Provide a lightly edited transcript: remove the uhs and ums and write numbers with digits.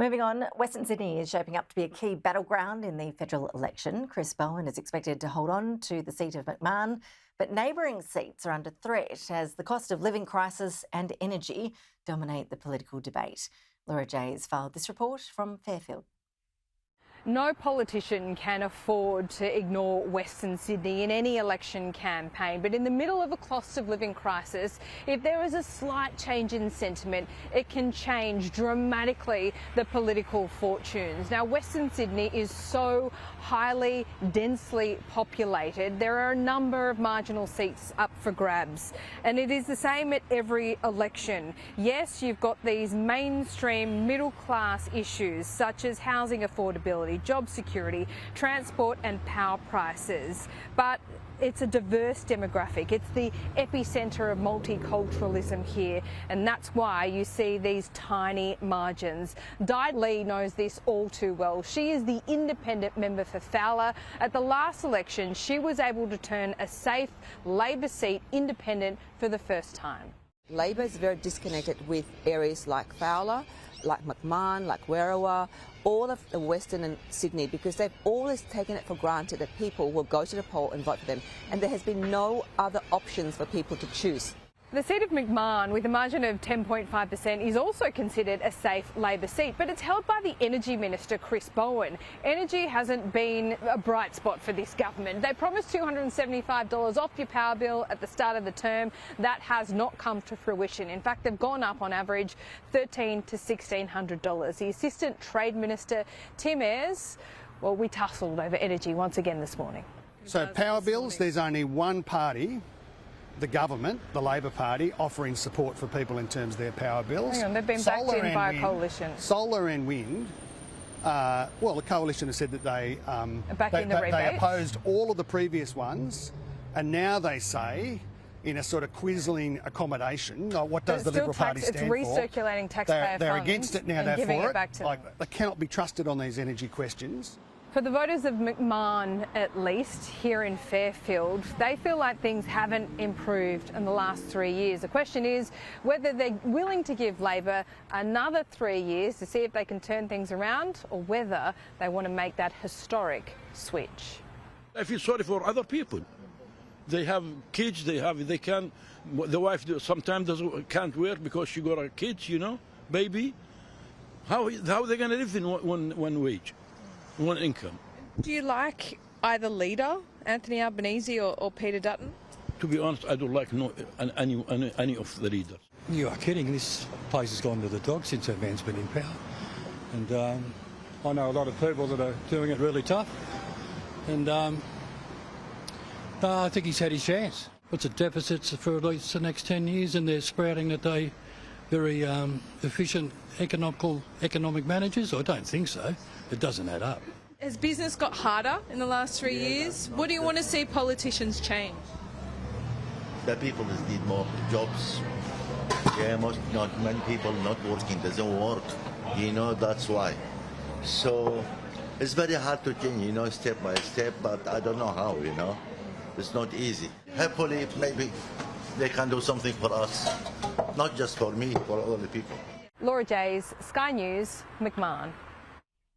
Moving on, Western Sydney is shaping up to be a key battleground in the federal election. Chris Bowen is expected to hold on to the seat of McMahon, but neighbouring seats are under threat as the cost of living crisis and energy dominate the political debate. Laura J has filed this report from Fairfield. No politician can afford to ignore Western Sydney in any election campaign, but in the middle of a cost of living crisis, if there is a slight change in sentiment, it can change dramatically the political fortunes. Now, Western Sydney is so highly, densely populated. There are a number of marginal seats up for grabs, and it is the same at every election. Yes, you've got these mainstream middle-class issues such as housing affordability, job security, transport and power prices, but it's a diverse demographic. It's the epicentre of multiculturalism here, and that's why you see these tiny margins. Di Lee knows this all too well. She is the independent member for Fowler. At the last election, she was able to turn a safe Labor seat independent for the first time. Labor is very disconnected with areas like Fowler, like McMahon, like Werriwa, all of the Western and Sydney, because they've always taken it for granted that people will go to the poll and vote for them, and there has been no other options for people to choose. The seat of McMahon, with a margin of 10.5%, is also considered a safe Labor seat, but it's held by the Energy Minister, Chris Bowen. Energy hasn't been a bright spot for this government. They promised $275 off your power bill at the start of the term. That has not come to fruition. In fact, they've gone up on average $1,300 to $1,600. The Assistant Trade Minister, Tim Ayres, well, we tussled over energy once again this morning. So power bills, there's only one party, the government, the Labor Party, offering support for people in terms of their power bills. Hang on, they've been backed in by a coalition. Solar and wind, well, the coalition has said that they opposed all of the previous ones, and now they say, in a sort of quisling accommodation, what does the Liberal Party stand for? It's recirculating taxpayer funds. They're against it now, they're for it. They cannot be trusted on these energy questions. For the voters of McMahon, at least, here in Fairfield, they feel like things haven't improved in the last 3 years. The question is whether they're willing to give Labor another 3 years to see if they can turn things around, or whether they want to make that historic switch. I feel sorry for other people. They have kids, the wife sometimes can't work because she got kids, baby. How are they going to live in one wage? One income. Do you like either leader, Anthony Albanese or Peter Dutton? To be honest, I don't like any of the leaders. You are kidding. This place has gone to the dogs since that man's been in power. And I know a lot of people that are doing it really tough. And I think he's had his chance. What's the deficits for at least the next 10 years, and they're sprouting that they very efficient economic managers? I don't think so. It doesn't add up. Has business got harder in the last 3 years? What do you want to see politicians change? The people need more jobs. Yeah, not many people not working, doesn't work. That's why. So it's very hard to change, step by step, but I don't know how, It's not easy. Hopefully, maybe they can do something for us. Not just for me, for all the people. Laura J, Sky News, McMahon.